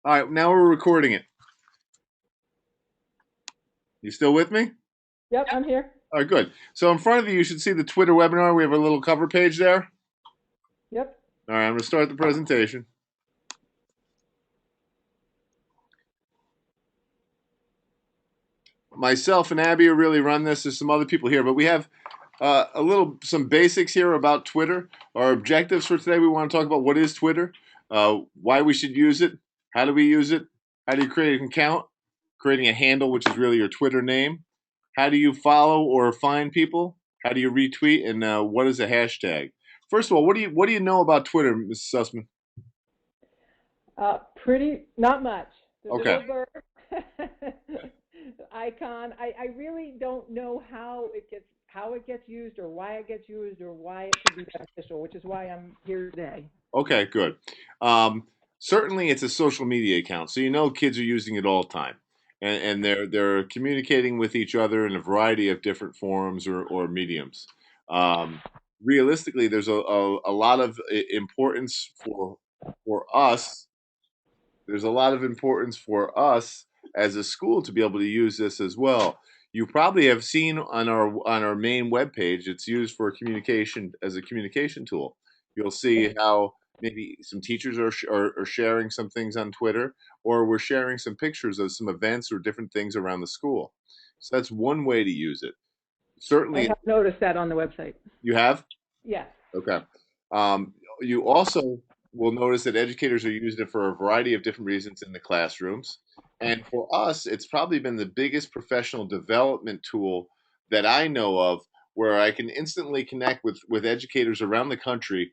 All right, now we're recording it. You still with me? Yep, I'm here. All right, good. So in front of you, you should see the Twitter webinar. We have a little cover page there. Yep. All right, I'm going to start the presentation. Myself and Abby really run this. There's some other people here, but we have some basics here about Twitter. Our objectives for today, we want to talk about what is Twitter, why we should use it, how do we use it, how do you create an account, creating a handle, which is really your Twitter name, how do you follow or find people, how do you retweet, and what is a hashtag. First of all, what do you know about Twitter, Mrs. Sussman? Pretty, not much. The Okay. little bird icon. I really don't know how it gets used or why it gets used or why it could be beneficial, which is why I'm here today. Okay, good. Um, Certainly, it's a social media account, so you know kids are using it all the time, and they're communicating with each other in a variety of different forums or mediums. Um, Realistically, there's a lot of importance for us. There's a lot of importance for us as a school to be able to use this as well. You probably have seen on our main webpage, it's used for communication as a communication tool. You'll see how maybe some teachers are sharing some things on Twitter, or we're sharing some pictures of some events or different things around the school. So that's one way to use it. I Certainly, have noticed that on the website. you have. Yes. Okay. You also will notice that educators are using it for a variety of different reasons in the classrooms. And for us, it's probably been the biggest professional development tool that I know of where I can instantly connect with educators around the country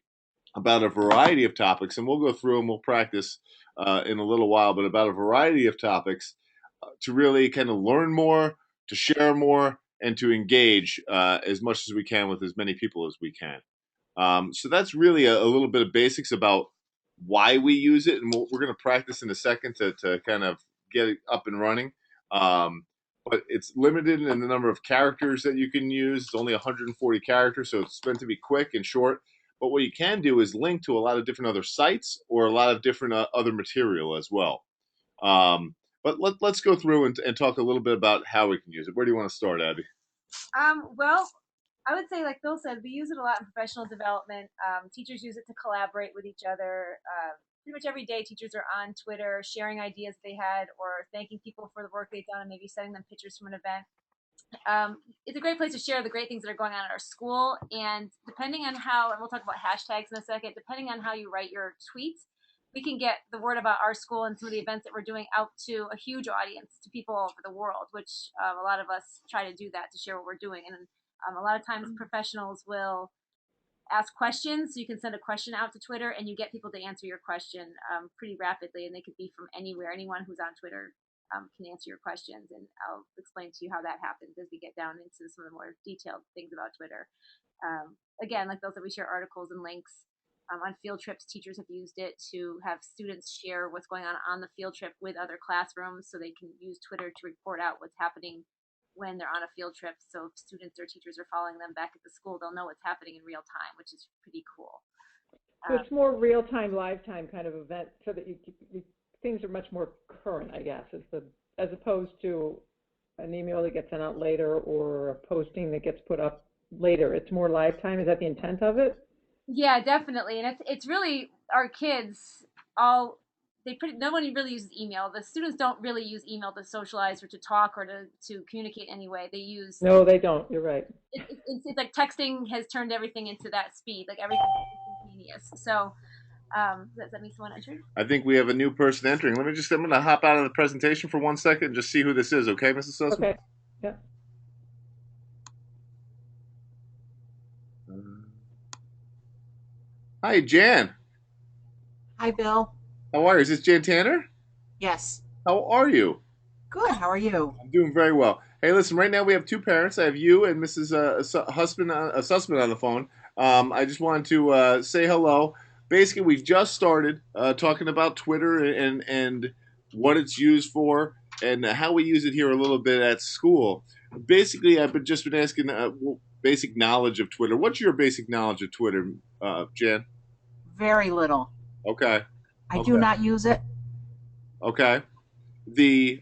about a variety of topics. And we'll go through and we'll practice in a little while, but about a variety of topics to really kind of learn more, to share more, and to engage as much as we can with as many people as we can. So that's really a little bit of basics about why we use it, and we're going to practice in a second to kind of get it up and running. Um, but it's limited in the number of characters that you can use. It's only 140 characters, so it's meant to be quick and short. But what you can do is link to a lot of different other sites or a lot of different other material as well. But let's go through and talk a little bit about how we can use it. Where do you want to start, Abby? Well, I would say, like Bill said, we use it a lot in professional development. Teachers use it to collaborate with each other. Pretty much every day, teachers are on Twitter sharing ideas they had or thanking people for the work they've done and maybe sending them pictures from an event. It's a great place to share the great things that are going on at our school. And depending on how, and we'll talk about hashtags in a second, depending on how you write your tweets, we can get the word about our school and some of the events that we're doing out to a huge audience, to people all over the world, which a lot of us try to do that to share what we're doing. And a lot of times professionals will ask questions. So you can send a question out to Twitter and you get people to answer your question pretty rapidly. And they could be from anywhere. Anyone who's on Twitter can answer your questions. And I'll explain to you how that happens as we get down into some of the more detailed things about Twitter. Again, like those that we share articles and links. On field trips, teachers have used it to have students share what's going on the field trip with other classrooms so they can use Twitter to report out what's happening when they're on a field trip. So if students or teachers are following them back at the school, they'll know what's happening in real time, which is pretty cool. So it's more real time, live time kind of event, so that things are much more current, I guess, as opposed to an email that gets sent out later or a posting that gets put up later. It's more live time. Is that the intent of it? Yeah, definitely, and it's really our kids all no one really uses email. The students don't really use email to socialize or to talk or to communicate anyway. They use No, they don't. You're right. it's like texting has turned everything into that speed, like everything is instantaneous. So does that mean someone entered? I think we have a new person entering. I'm going to hop out of the presentation for one second and just see who this is, okay, Mrs. Sussman? Okay. Yeah. Hi, Jan. Hi, Bill. How are you? Is this Jan Tanner? Yes. How are you? Good. How are you? I'm doing very well. Hey, listen, right now we have two parents. I have you and Mrs. Sussman on the phone. I just wanted to say hello. Basically, we've just started talking about Twitter and what it's used for and how we use it here a little bit at school. Basically, just been asking basic knowledge of Twitter. What's your basic knowledge of Twitter, Jan? Very little. Okay. I Okay. do not use it. Okay. The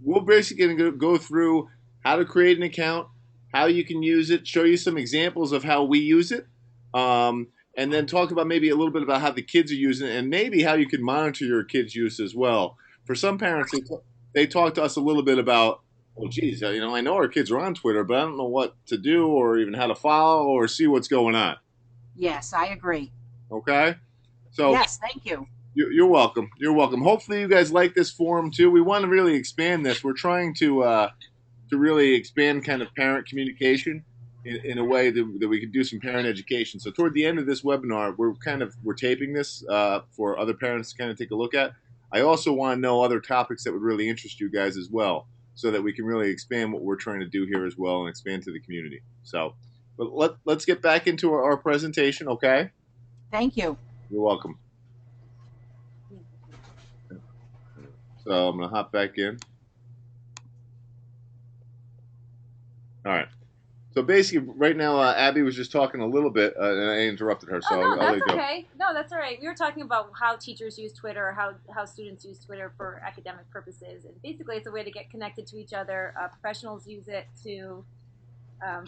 we're basically going to go through how to create an account, how you can use it, show you some examples of how we use it, um, and then talk about maybe a little bit about how the kids are using it, and maybe how you can monitor your kids' use as well. For some parents, they talk to us a little bit about, well, geez, I know our kids are on Twitter, but I don't know what to do or even how to follow or see what's going on. Yes, I agree. Okay, so Yes, thank you. you're welcome. You're welcome. Hopefully, you guys like this forum too. We want to really expand this. We're trying to really expand kind of parent communication in a way that we can do some parent education. So toward the end of this webinar, we're taping this for other parents to kind of take a look at. I also want to know other topics that would really interest you guys as well, so that we can really expand what we're trying to do here as well and expand to the community. So, but let's get back into our presentation, okay? Thank you. You're welcome. So I'm gonna hop back in. All right. So basically, right now, Abby was just talking a little bit, and I interrupted her. So Oh no, I'll let that's you go. okay. No, that's all right. We were talking about how teachers use Twitter, how students use Twitter for academic purposes, and basically it's a way to get connected to each other. Professionals use it to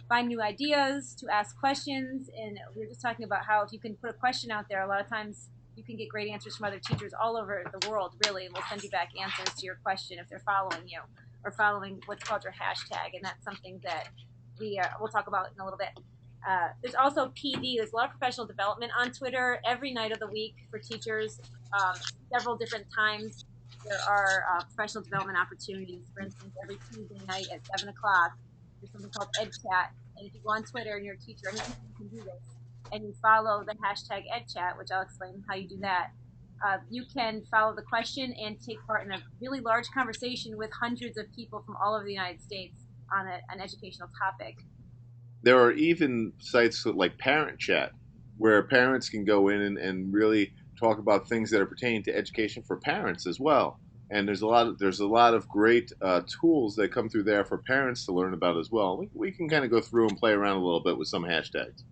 find new ideas, to ask questions, and we were just talking about how if you can put a question out there, a lot of times you can get great answers from other teachers all over the world, really, and we'll send you back answers to your question if they're following you or following what's called your hashtag, and that's something that we'll talk about in a little bit. There's also PD. There's a lot of professional development on Twitter every night of the week for teachers. Several different times there are professional development opportunities. For instance, every Tuesday night at 7 o'clock, there's something called EdChat. And if you go on Twitter and you're a teacher, anyone can do this, and you follow the hashtag EdChat, which I'll explain how you do that. You can follow the question and take part in a really large conversation with hundreds of people from all over the United States on an educational topic. There are even sites like Parent Chat, where parents can go in and really talk about things that are pertaining to education for parents as well. And there's a lot of great tools that come through there for parents to learn about as well. We can kind of go through and play around a little bit with some hashtags.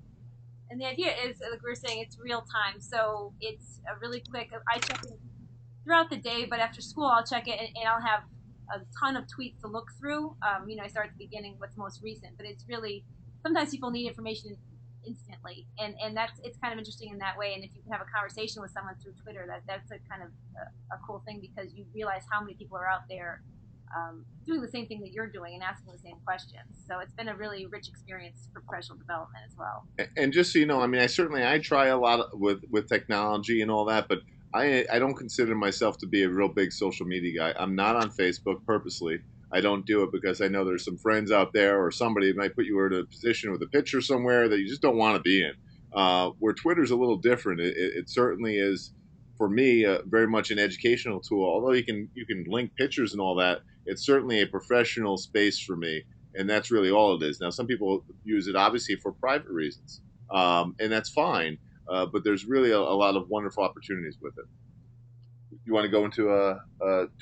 And the idea is, like we were saying, it's real time. So it's a really quick. I check it throughout the day, but after school, I'll check it and I'll have a ton of tweets to look through. I start at the beginning, what's most recent, but it's really sometimes people need information instantly, and it's kind of interesting in that way. And if you can have a conversation with someone through Twitter, that's a kind of a cool thing because you realize how many people are out there doing the same thing that you're doing and asking the same questions. So it's been a really rich experience for professional development as well. And just so you know, I mean, I try a lot with technology and all that, but I don't consider myself to be a real big social media guy. I'm not on Facebook purposely. I don't do it because I know there's some friends out there or somebody might put you in a position with a picture somewhere that you just don't want to be in. Where Twitter's a little different. It certainly is for me very much an educational tool. Although you can link pictures and all that, it's certainly a professional space for me, and that's really all it is. Now, some people use it obviously for private reasons, and that's fine. But there's really a lot of wonderful opportunities with it. You want to go into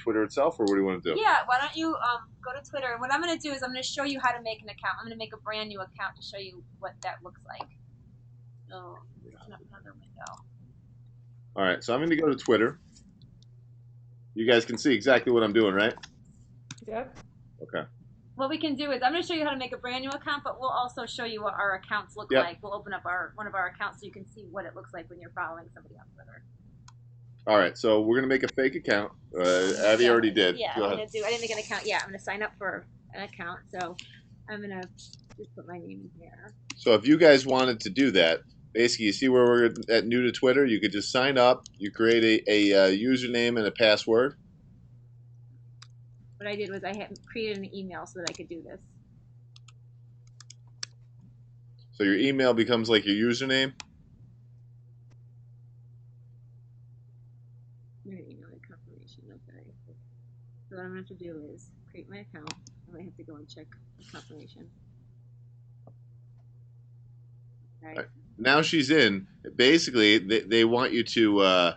Twitter itself, or what do you want to do? Yeah, why don't you go to Twitter? And what I'm going to do is I'm going to show you how to make an account. I'm going to make a brand new account to show you what that looks like. So, open up another window. All right, so I'm going to go to Twitter. You guys can see exactly what I'm doing, right? Yep. Okay. What we can do is I'm going to show you how to make a brand new account, but we'll also show you what our accounts look Yep. like. We'll open up one of our accounts so you can see what it looks like when you're following somebody on Twitter. All right, so we're going to make a fake account. Abby already did. Yeah, Go I'm ahead. going to do. I didn't make an account yet. I'm going to sign up for an account, so I'm going to just put my name in here. So if you guys wanted to do that, basically, you see where we're at new to Twitter, you could just sign up. You create a username and a password. What I did was I had created an email so that I could do this. So your email becomes like your username. Email confirmation. Okay. So what I'm going to have to do is create my account, and I have to go and check the confirmation. Right. Now she's in. Basically, they want you to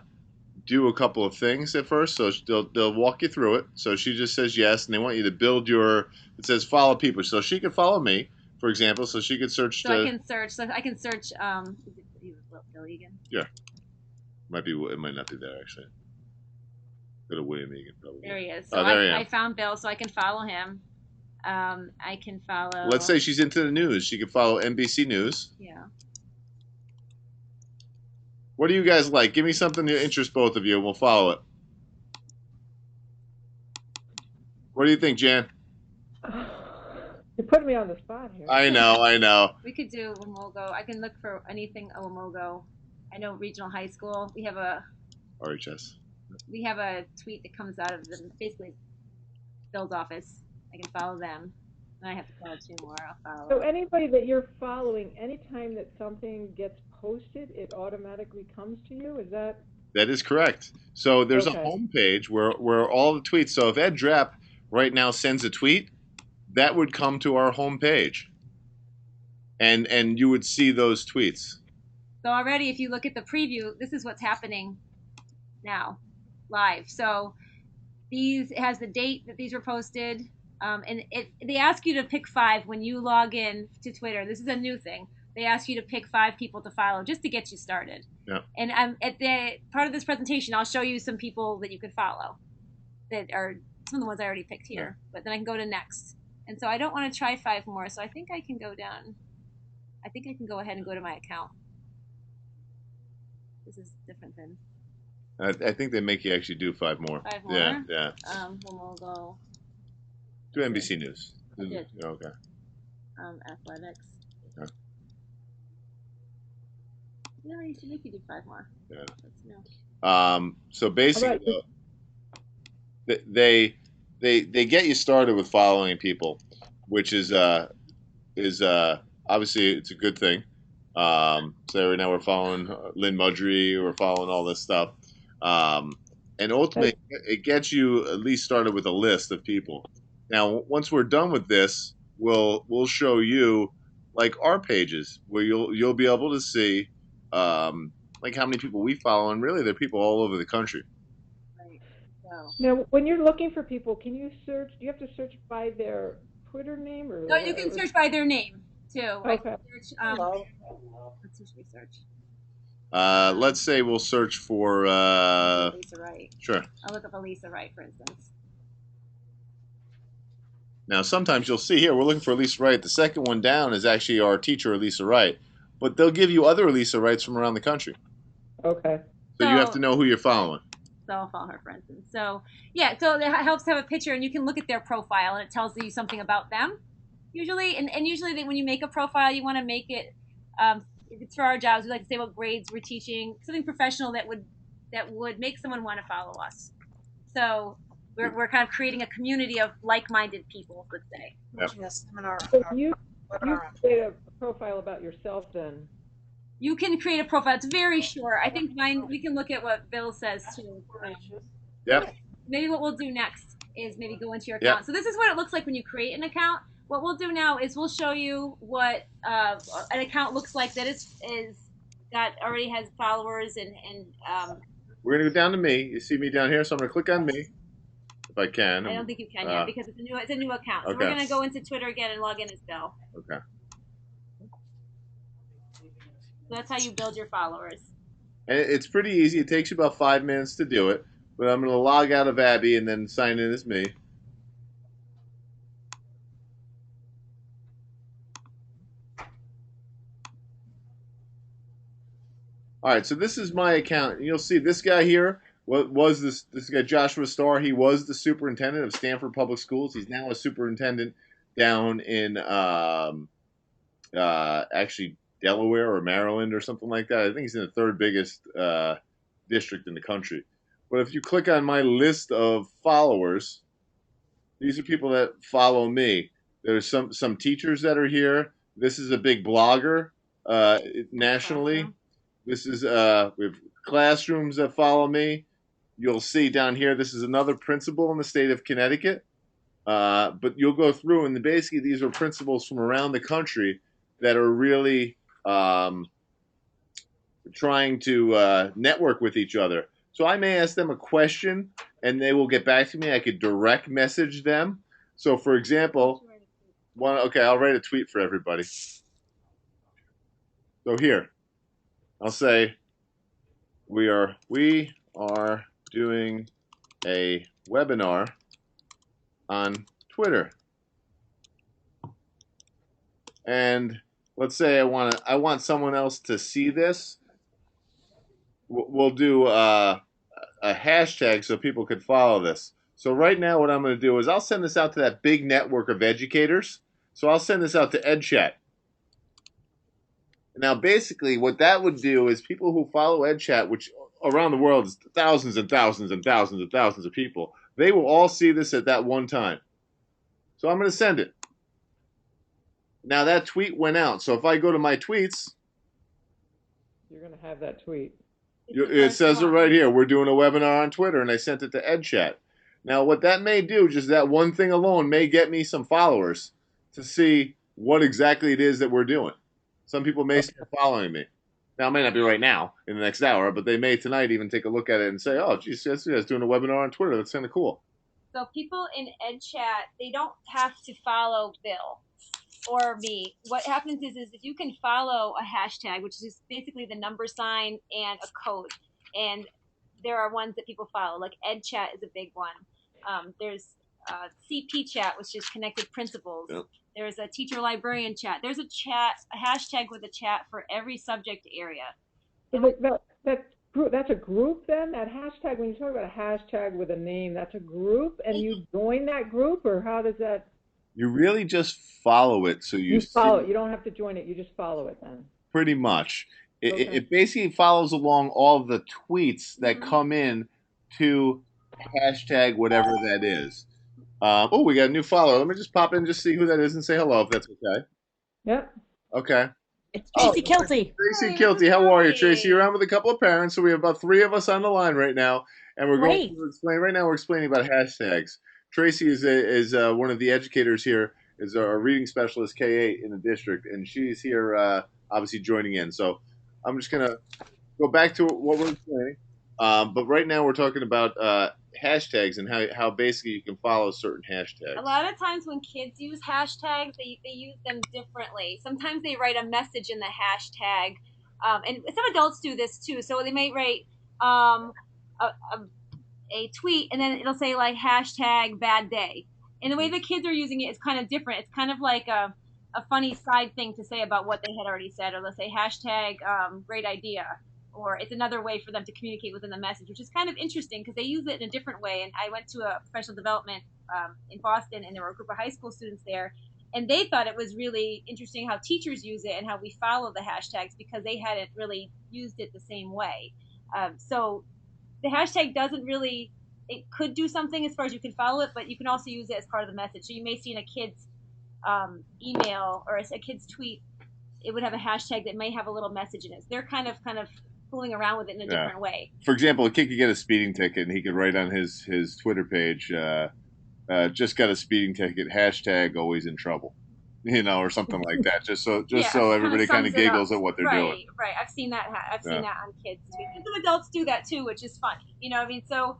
do a couple of things at first. So they'll walk you through it. So she just says yes, and they want you to build your. It says follow people. So she could follow me, for example. So she could search. So I can search. So I can search. Is it Bill Egan? Yeah. It might not be there actually. Go to William Egan, probably. There he is. So Oh, there I am. I found Bill, so I can follow him. I can follow. Let's say she's into the news. She could follow NBC News. Yeah. What do you guys like? Give me something to interest both of you, and we'll follow it. What do you think, Jan? You're putting me on the spot here. I know. We could do Wamogo. I can look for anything Wamogo. I know regional high school. We have a RHS. tweet that comes out of basically Bill's office. I can follow them. And I have to follow 2 more. I'll follow. So anybody that you're following, anytime that something gets posted, it automatically comes to you? Is that? That is correct. So there's Okay. a homepage where all the tweets. So if Ed Drapp right now sends a tweet, that would come to our homepage, and you would see those tweets. So already, if you look at the preview, this is what's happening now, live. So it has the date that these were posted, and they ask you to pick 5 when you log in to Twitter. This is a new thing. They ask you to pick 5 people to follow just to get you started. Yeah. And at the part of this presentation, I'll show you some people that you could follow that are some of the ones I already picked here. Yeah. But then I can go to next. And so I don't want to try 5 more. So I think I can go down. I think I can go ahead and go to my account. This is different than I think they make you actually do 5 more. 5 more. Yeah. We'll go Do NBC News. I did. Okay. Athletics. Okay. Yeah, you should make you do 5 more. Yeah. That's new. So basically, they get you started with following people, which is obviously it's a good thing. So right now we're following Lynn Mudry, we're following all this stuff, and ultimately it gets you at least started with a list of people. Now, once we're done with this, we'll show you like our pages where you'll be able to see like how many people we follow, and really they're people all over the country. Right. So. Now, when you're looking for people, can you search? Do you have to search by their Twitter name or? No, you can search by their name too. Okay. I can search, let's just research. Let's say we'll search for Lisa Wright. Sure. I'll look up Elisa Wright, for instance. Now, sometimes you'll see here, we're looking for Elisa Wright. The second one down is actually our teacher, Elisa Wright. But they'll give you other Elisa Wrights from around the country. Okay. So you have to know who you're following. So I'll follow her, for instance. So, yeah, so it helps to have a picture, and you can look at their profile, and it tells you something about them, usually. And usually when you make a profile, you want to make it, if it's for our jobs, we like to say what grades we're teaching, something professional that would make someone want to follow us. So we're kind of creating a community of like-minded people, let's say. Yep. Yes, So you create a profile about yourself then. You can create a profile. It's very short. I think mine, we can look at what Bill says too. Yep. Maybe what we'll do next is maybe go into your account. Yep. So this is what it looks like when you create an account. What we'll do now is we'll show you what an account looks like that is that already has followers and We're going to go down to me. You see me down here, so I'm going to click on me if I can. I don't think you can yet because it's a new account. So Okay. we're going to go into Twitter again and log in as Bill. Okay. So that's how you build your followers. And it's pretty easy. It takes you about 5 minutes to do it. But I'm going to log out of Abby and then sign in as me. All right, so this is my account. You'll see this guy here was this guy Joshua Starr. He was the superintendent of Stanford Public Schools. He's now a superintendent down in actually Delaware or Maryland or something like that. I think he's in the 3rd biggest district in the country. But if you click on my list of followers, these are people that follow me. There's some teachers that are here. This is a big blogger nationally. This is we have classrooms that follow me. You'll see down here, this is another principal in the state of Connecticut. But you'll go through, and basically these are principals from around the country that are really trying to network with each other. So I may ask them a question, and they will get back to me. I could direct message them. So, for example, I'll write a tweet for everybody. So here, I'll say, we are doing a webinar on Twitter. And let's say I want someone else to see this. We'll do a hashtag so people could follow this. So right now, what I'm going to do is I'll send this out to that big network of educators. So I'll send this out to EdChat. Now, basically, what that would do is people who follow EdChat, which around the world is thousands and thousands and thousands and thousands of people, they will all see this at that one time. So I'm going to send it. Now that tweet went out. So if I go to my tweets, You're going to have that tweet. it says it right here. We're doing a webinar on Twitter, and I sent it to EdChat. Now, what that may do, just that one thing alone, may get me some followers to see what exactly it is that we're doing. Some people may start following me. Now, it may not be right now in the next hour, but they may tonight even take a look at it and say, oh, geez, this guy's doing a webinar on Twitter. That's kind of cool. So people in EdChat, they don't have to follow Bill or me. What happens is if you can follow a hashtag, which is basically the number sign and a code, and there are ones that people follow, like EdChat is a big one. There's CP Chat, which is Connected Principals. Yep. There's a teacher librarian chat. There's a hashtag with a chat for every subject area. That's a group then? That hashtag, when you talk about a hashtag with a name, that's a group, and you join that group, or how does that? You really just follow it, so you follow it. You don't have to join it. You just follow it then. Pretty much. Okay. It basically follows along all of the tweets that come in to hashtag whatever that is. Oh, we got a new follower. Let me just pop in and just see who that is and say hello if that's okay. Yep. Okay. It's Tracy Kilty. Tracy Kilty, how are you, Tracy? You're on with a couple of parents, so we have about 3 of us on the line right now, and we're going to explain. Right now, we're explaining about hashtags. Tracy is one of the educators here, is our reading specialist K8 in the district, and she's here obviously joining in. So I'm just going to go back to what we're explaining. But right now we're talking about hashtags and how basically you can follow certain hashtags. A lot of times when kids use hashtags, they use them differently. Sometimes they write a message in the hashtag, and some adults do this too. So they may write a tweet, and then it'll say like hashtag bad day. And the way the kids are using it is kind of different. It's kind of like a funny side thing to say about what they had already said, or let's say hashtag great idea, or it's another way for them to communicate within the message, which is kind of interesting because they use it in a different way. And I went to a professional development in Boston, and there were a group of high school students there, and they thought it was really interesting how teachers use it and how we follow the hashtags because they hadn't really used it the same way. So the hashtag doesn't really, it could do something as far as you can follow it, but you can also use it as part of the message. So you may see in a kid's email or a kid's tweet, it would have a hashtag that may have a little message in it. So they're kind of fooling around with it in a different way. For example, a kid could get a speeding ticket, and he could write on his Twitter page, just got a speeding ticket, hashtag always in trouble, or something like that, just so everybody kind of giggles at what they're doing. Right. I've seen that. I've seen that on kids too. Some adults do that too, which is funny. You know what I mean? So,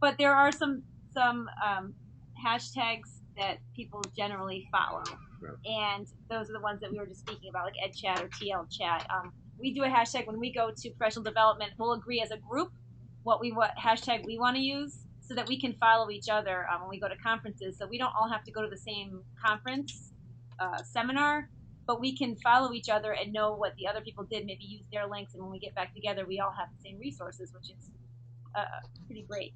but there are some hashtags that people generally follow, and those are the ones that we were just speaking about, like EdChat or TL Chat. We do a hashtag when we go to professional development. We'll agree as a group what hashtag we want to use, so that we can follow each other when we go to conferences. So we don't all have to go to the same conference seminar, but we can follow each other and know what the other people did, maybe use their links, and when we get back together, we all have the same resources, which is pretty great.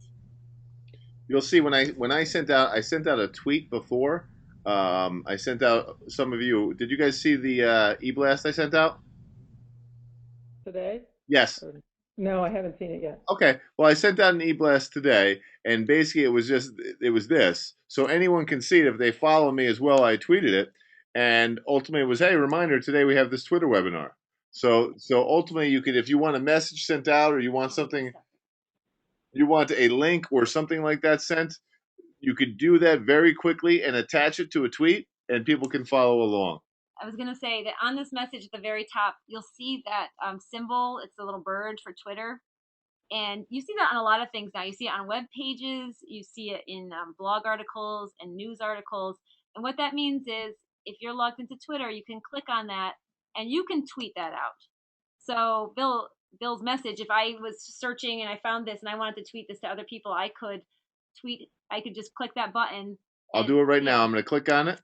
You'll see when I sent out a tweet before. I sent out, some of you. Did you guys see the e-blast I sent out today? Yes. No, I haven't seen it yet. Okay. Well, I sent out an e-blast today, and basically it was this. So anyone can see it if they follow me as well. I tweeted it, and ultimately it was, hey, reminder, today we have this Twitter webinar. So ultimately you could, if you want a message sent out, or you want something, you want a link or something like that sent, you could do that very quickly and attach it to a tweet, and people can follow along. I was going to say that on this message at the very top, you'll see that symbol. It's a little bird for Twitter. And you see that on a lot of things now. You see it on web pages. You see it in blog articles and news articles. And what that means is if you're logged into Twitter, you can click on that and you can tweet that out. So, Bill, Bill's message. If I was searching and I found this and I wanted to tweet this to other people, I could just click that button. I'll do it right now. I'm going to click on it.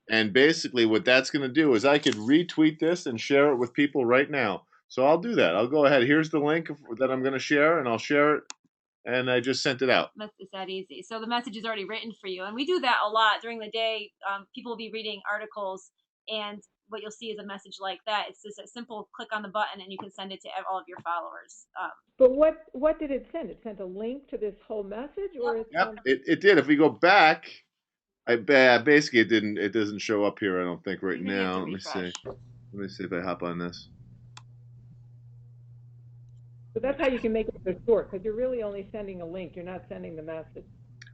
And basically what that's going to do is I could retweet this and share it with people right now. So I'll do that. I'll go ahead. Here's the link that I'm going to share, and I'll share it. And I just sent it out. It's that easy. So the message is already written for you. And we do that a lot during the day. People will be reading articles, and what you'll see is a message like that. It's just a simple click on the button, and you can send it to all of your followers. But what did it send? It sent a link to this whole message, or Yep, it did. If we go back, basically it doesn't show up here. I don't think right now. Let me see. Let me see if I hop on this. So that's how you can make it short, because you're really only sending a link. You're not sending the message.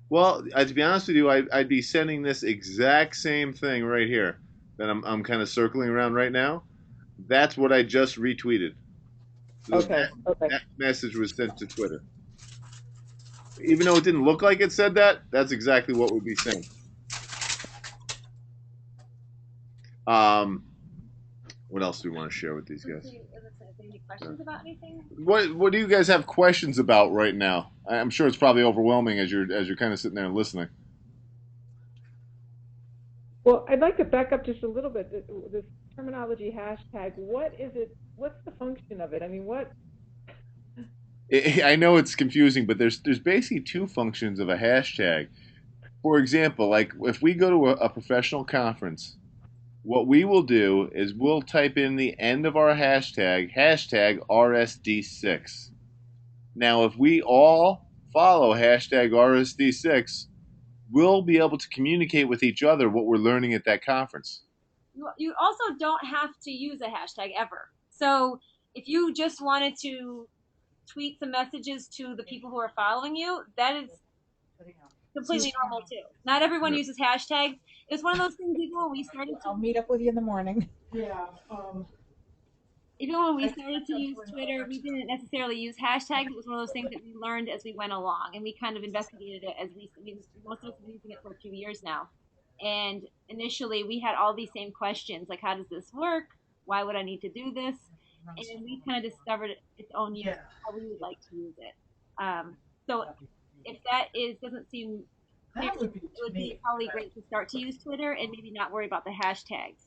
Well, to be honest with you, I'd be sending this exact same thing right here that I'm kind of circling around right now. That's what I just retweeted. So that message was sent to Twitter. Even though it didn't look like it said that, that's exactly what would be sent. What else do we want to share with these guys? Any questions about anything? What do you guys have questions about right now? I'm sure it's probably overwhelming as you're kind of sitting there and listening. Well, I'd like to back up just a little bit. This terminology hashtag, what is it? What's the function of it? I mean, what? I know it's confusing, but there's basically two functions of a hashtag. For example, like if we go to a professional conference, what we will do is we'll type in the end of our hashtag RSD6. Now, if we all follow hashtag RSD6, we'll be able to communicate with each other what we're learning at that conference. You also don't have to use a hashtag ever. So if you just wanted to tweet some messages to the people who are following you, that is completely normal too. Not everyone uses hashtags. It's one of those things. Even when we started, I'll meet up with you in the morning. Yeah. Even when we started to use Twitter, we didn't necessarily use hashtags. It was one of those things that we learned as we went along, and we kind of investigated it as most of us have been using it for a few years now. And initially, we had all these same questions, like how does this work? Why would I need to do this? And we kind of discovered its own use, how we would like to use it. So if that doesn't seem clear, it would be probably great to start to use Twitter and maybe not worry about the hashtags.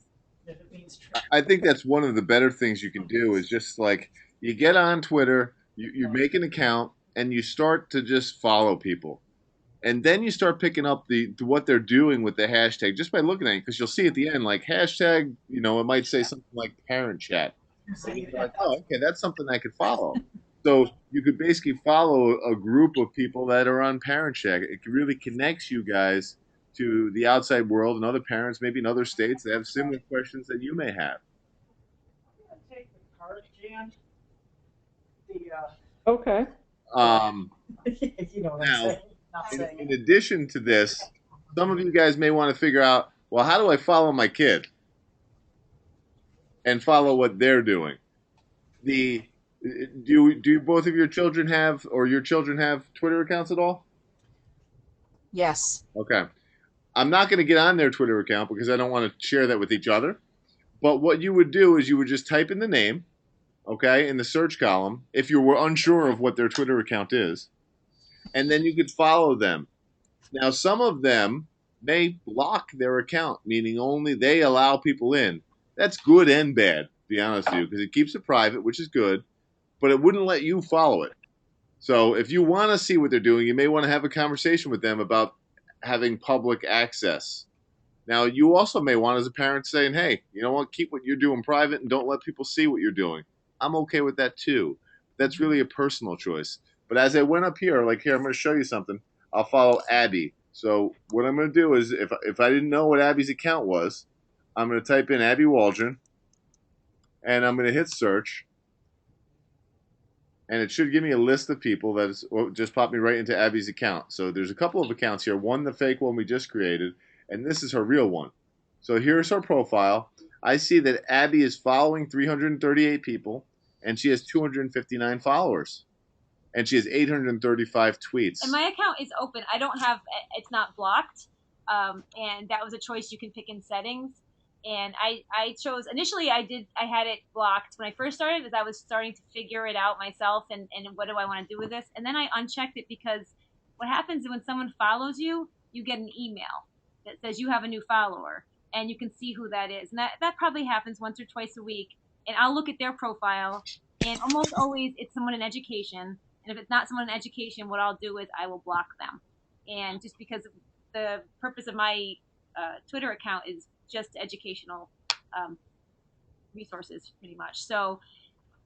I think that's one of the better things you can do is just like you get on Twitter, you make an account, and you start to just follow people. And then you start picking up what they're doing with the hashtag just by looking at it, because you'll see at the end, like hashtag, it might say something like parent chat. And you're like, oh, okay, that's something I could follow. So you could basically follow a group of people that are on parent chat. It really connects you guys to the outside world and other parents, maybe in other states, that have similar questions that you may have. Take the card, Jan. Okay. You know what I'm saying. In addition to this, some of you guys may want to figure out, well, how do I follow my kid and follow what they're doing? Do both of your children have Twitter accounts at all? Yes. Okay. I'm not going to get on their Twitter account because I don't want to share that with each other. But what you would do is you would just type in the name, okay, in the search column, if you were unsure of what their Twitter account is, and then you could follow them. Now, some of them may block their account, meaning only they allow people in. That's good and bad, to be honest with you, because it keeps it private, which is good, but it wouldn't let you follow it. So if you want to see what they're doing, you may want to have a conversation with them about having public access. Now, you also may want, as a parent, saying, hey, you know what, keep what you're doing private and don't let people see what you're doing. I'm okay with that too. That's really a personal choice. But as I went up here, like here, I'm going to show you something. I'll follow Abby. So what I'm going to do is, if I didn't know what Abby's account was, I'm going to type in Abby Waldron, and I'm going to hit search. And it should give me a list of people just popped me right into Abby's account. So there's a couple of accounts here. One, the fake one we just created, and this is her real one. So here's her profile. I see that Abby is following 338 people, and she has 259 followers. And she has 835 tweets. And my account is open. It's not blocked. And that was a choice you can pick in settings. And I chose initially I had it blocked when I first started as I was starting to figure it out myself and what do I want to do with this. And then I unchecked it because what happens when someone follows you, you get an email that says you have a new follower and you can see who that is. And that probably happens once or twice a week. And I'll look at their profile and almost always it's someone in education. And if it's not someone in education, what I'll do is I will block them. And just because the purpose of my Twitter account is just educational um, resources, pretty much. So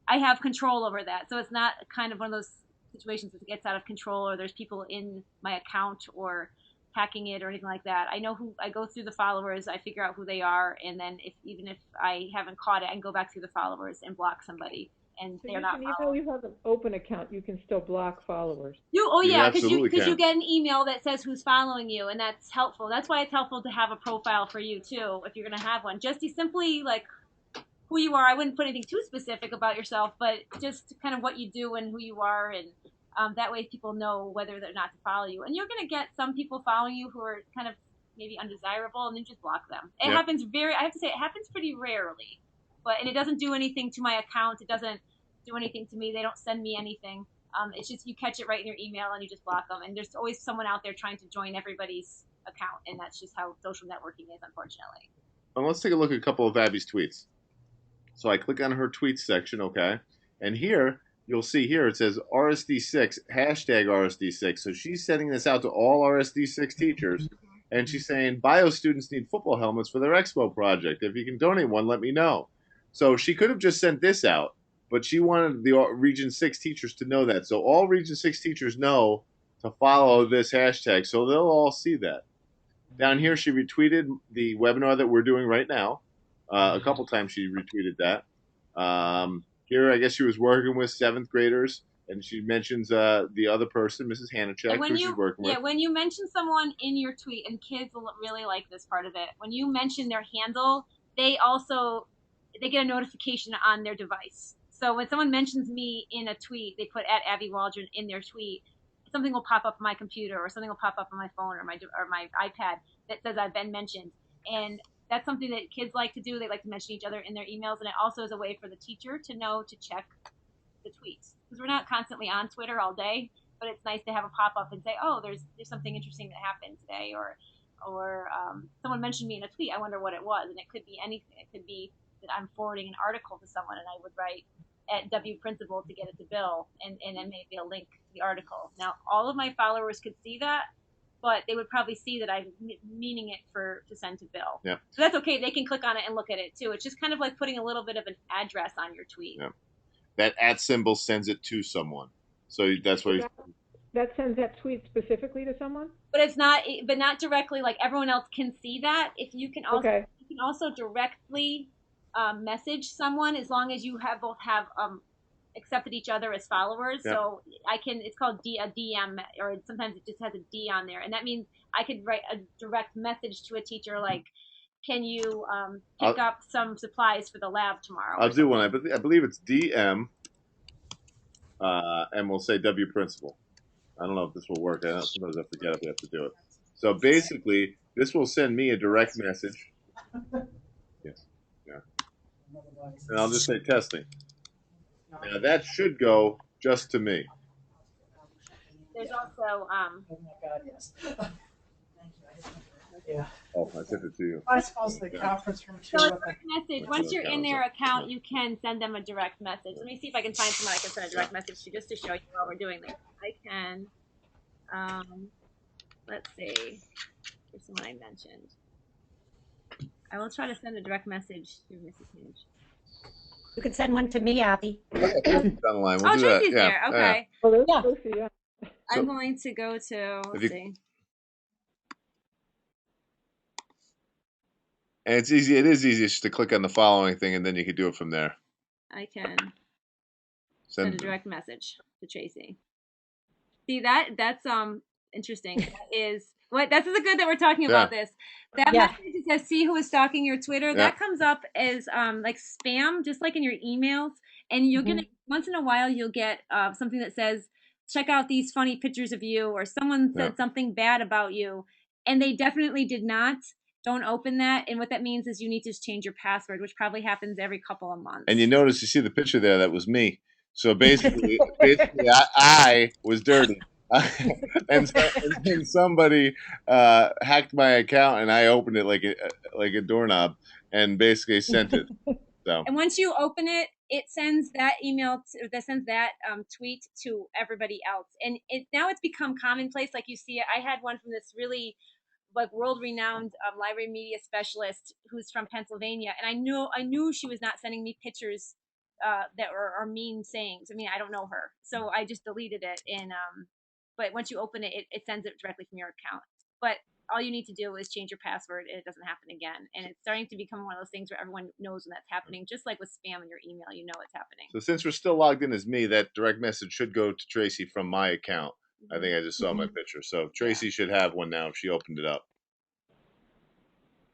I have control over that. So it's not kind of one of those situations that gets out of control or there's people in my account or hacking it or anything like that. I know who I go through the followers, I figure out who they are, and then even if I haven't caught it, I can go back through the followers and block somebody and So they're you not can, even though following. you have an open account, you can still block followers. Oh You yeah, absolutely because you can. get an email that says who's following you, and that's helpful. That's why it's helpful to have a profile for you too, if you're gonna have one. Just to simply like who you are. I wouldn't put anything too specific about yourself, but just kind of what you do and who you are, and that way people know whether or not to follow you. And you're gonna get some people following you who are kind of maybe undesirable, and then just block them. It Yep. happens I have to say, it happens pretty rarely, and it doesn't do anything to my account. It doesn't do anything to me. They don't send me anything. It's just you catch it right in your email and you just block them. And there's always someone out there trying to join everybody's account, and that's just how social networking is, unfortunately. And let's take a look at a couple of Abby's tweets. So I click on her tweets section, okay? And here, you'll see here it says RSD6, hashtag RSD6. So she's sending this out to all RSD6 teachers. And she's saying, bio students need football helmets for their expo project. If you can donate one, let me know. So she could have just sent this out, but she wanted the Region 6 teachers to know that. So all Region 6 teachers know to follow this hashtag, so they'll all see that. Down here, she retweeted the webinar that we're doing right now. A couple times she retweeted that. Here, I guess she was working with 7th graders, and she mentions the other person, Mrs. Hanachek, who she's working with. When you mention someone in your tweet, and kids will really like this part of it, when you mention their handle, they get a notification on their device. So when someone mentions me in a tweet, they put at Abby Waldron in their tweet, something will pop up on my computer or something will pop up on my phone or my iPad that says I've been mentioned. And that's something that kids like to do. They like to mention each other in their emails, and it also is a way for the teacher to know to check the tweets, because we're not constantly on Twitter all day. But it's nice to have a pop up and say, oh, there's something interesting that happened today, or someone mentioned me in a tweet. I wonder what it was, and it could be anything. It could be that I'm forwarding an article to someone, and I would write at W Principal to get it to Bill, and then maybe a link to the article. Now, all of my followers could see that, but they would probably see that I'm meaning it to send to Bill. Yeah. So that's okay. They can click on it and look at it too. It's just kind of like putting a little bit of an address on your tweet. Yeah. That @ symbol sends it to someone. So that's what that sends that tweet specifically to someone? But it's not, but not directly. Like everyone else can see that. If you can also, Okay. you can also directly message someone as long as you both have accepted each other as followers. Yeah. So I can. It's called a DM, or sometimes it just has a D on there, and that means I could write a direct message to a teacher like, "Can you pick up some supplies for the lab tomorrow?" I'll do one. I believe it's DM, and we'll say W Principal. I don't know if this will work. Sometimes I forget if we have to do it. So basically, this will send me a direct message. Yes. Yeah. And I'll just say testing. Now that should go just to me. There's also Oh my God, yes. Thank you. Yeah. Oh, I sent it to you. I suppose the conference room too. so a with direct the- message. Once you're in their account, you can send them a direct message. Let me see if I can find someone I can send a direct message to, just to show you while we're doing this. I can. Let's see. Here's someone I mentioned. I will try to send a direct message to Mrs. Hinge. You can send one to me, Abby. Down the line. We'll Oh, do that. Tracy's Yeah. there. Okay. Oh, there's Yeah. Lucy, yeah. So- I'm going to go to, If let's you- see. And it's easy. It is easy just to click on the following thing, and then you can do it from there. I can send a direct message to Tracy. See that's interesting. This is good that we're talking about this. That Yeah. message that says see who is stalking your Twitter, Yeah. that comes up as like spam, just like in your emails. And you're gonna once in a while you'll get something that says check out these funny pictures of you, or someone said something bad about you, and they definitely did not. don't open that. And what that means is you need to change your password, which probably happens every couple of months. And you notice, you see the picture there, that was me. So basically, I was dirty. and somebody hacked my account, and I opened it like a doorknob, and basically sent it. So. And once you open it, it sends that email tweet to everybody else. And now it's become commonplace. Like you see it. I had one from this really like world-renowned library media specialist who's from Pennsylvania, and I knew she was not sending me pictures that are mean sayings. I mean, I don't know her, so I just deleted it. And but once you open it, it sends it directly from your account. But all you need to do is change your password, and it doesn't happen again. And it's starting to become one of those things where everyone knows when that's happening. Just like with spam in your email, you know it's happening. So since we're still logged in as me, that direct message should go to Tracy from my account. I think I just saw my picture. So Tracy should have one now if she opened it up.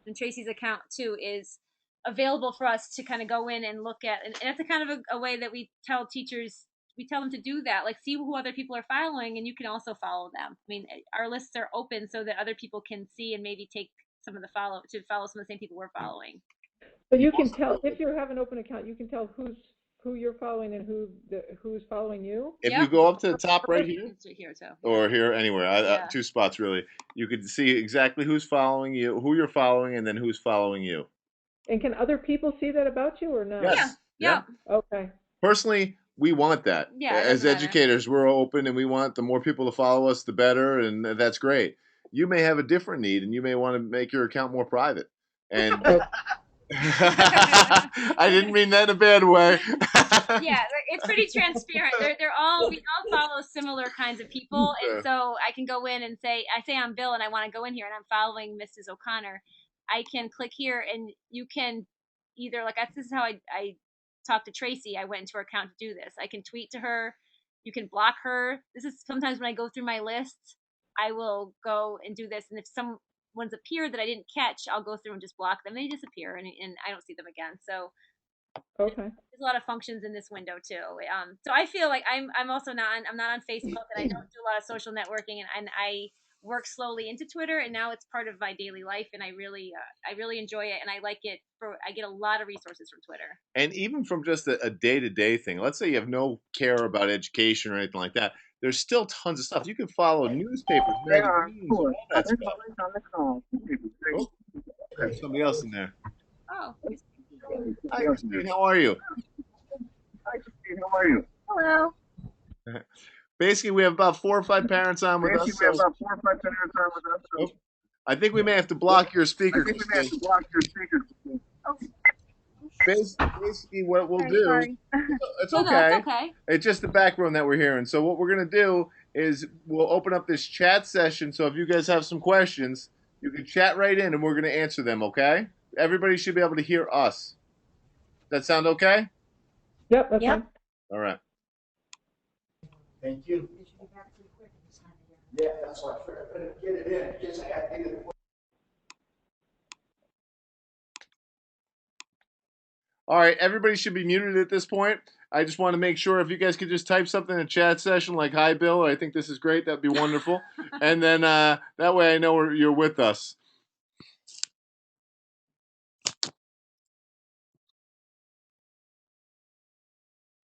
And Tracy's account too is available for us to kind of go in and look at, and that's a kind of a way that we tell teachers, we tell them to do that, like see who other people are following, and you can also follow them. I mean, our lists are open so that other people can see and maybe take some of the follow some of the same people we're following. But you can tell, if you have an open account, you can tell who you're following and who's following you. If you go up to the top right here, It's right here too. or here, anywhere, two spots really, you can see exactly who's following you, who you're following, and then who's following you. And can other people see that about you or no? Yes. Yeah. Okay. Personally, we want that. Yeah, it as doesn't matter. educators, we're open, and we want the more people to follow us, the better, and that's great. You may have a different need, and you may want to make your account more private. And I didn't mean that in a bad way. Yeah, it's pretty transparent. We all follow similar kinds of people, and so I can go in and say I'm Bill, and I want to go in here, and I'm following Mrs. O'Connor. I can click here, and you can either this is how I talked to Tracy. I went into her account to do this. I can tweet to her. You can block her. This is sometimes when I go through my list, I will go and do this, and if someone's appeared that I didn't catch, I'll go through and just block them. They disappear, and I don't see them again. So okay, there's a lot of functions in this window too. So I feel like I'm also not on Facebook, and I don't do a lot of social networking, and I work slowly into Twitter, and now it's part of my daily life, and I really enjoy it, and I like it. I get a lot of resources from Twitter. And even from just a day-to-day thing, let's say you have no care about education or anything like that, there's still tons of stuff. You can follow newspapers, magazines, all that stuff. Oh, there's somebody else in there. Oh. Hi, Christine. How are you? Hello. Basically, we have about 4 or 5 parents on with us. I think we may have to block your speaker. Basically, what we'll do, it's okay. Okay. It's just the background that we're hearing. So what we're going to do is we'll open up this chat session. So if you guys have some questions, you can chat right in, and we're going to answer them, okay? Everybody should be able to hear us. Does that sound okay? Yep, that's fine. All right. Thank you. Yeah, that's why I figured I better get it in. Just I needed it. All right, everybody should be muted at this point. I just want to make sure if you guys could just type something in the chat session like, hi, Bill, I think this is great. That'd be wonderful. And then that way I know you're with us.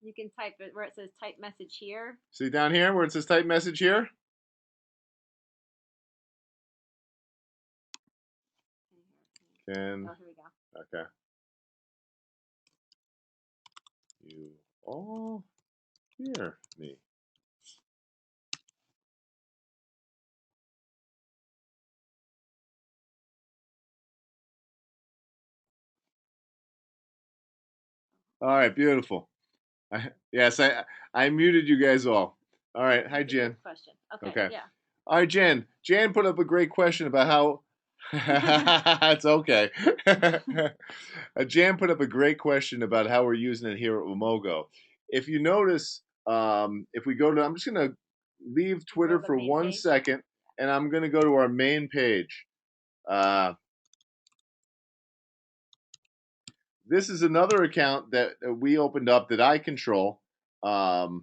You can type it where it says type message here. See down here where it says type message here? Oh, here we go. Okay. You all hear me. All right, beautiful. Yes, I muted you guys all. All right, hi Jen. Question. Okay. Okay. Yeah. All right, Jen. Jan put up a great question about how. It's okay. Jan put up a great question about how we're using it here at Wamogo. If you notice, if we go to, I'm just going to leave Twitter for 1 second, and I'm going to go to our main page. This is another account that we opened up that I control. But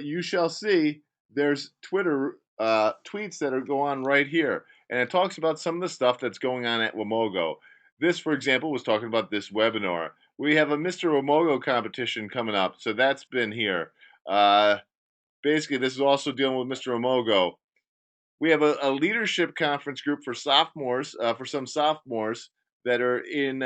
you shall see there's Twitter tweets that are go on right here. and it talks about some of the stuff that's going on at Wamogo. This, for example, was talking about this webinar. We have a Mr. Wamogo competition coming up, so that's been here. Basically, this is also dealing with Mr. Wamogo. We have a leadership conference group for sophomores, for some sophomores that are in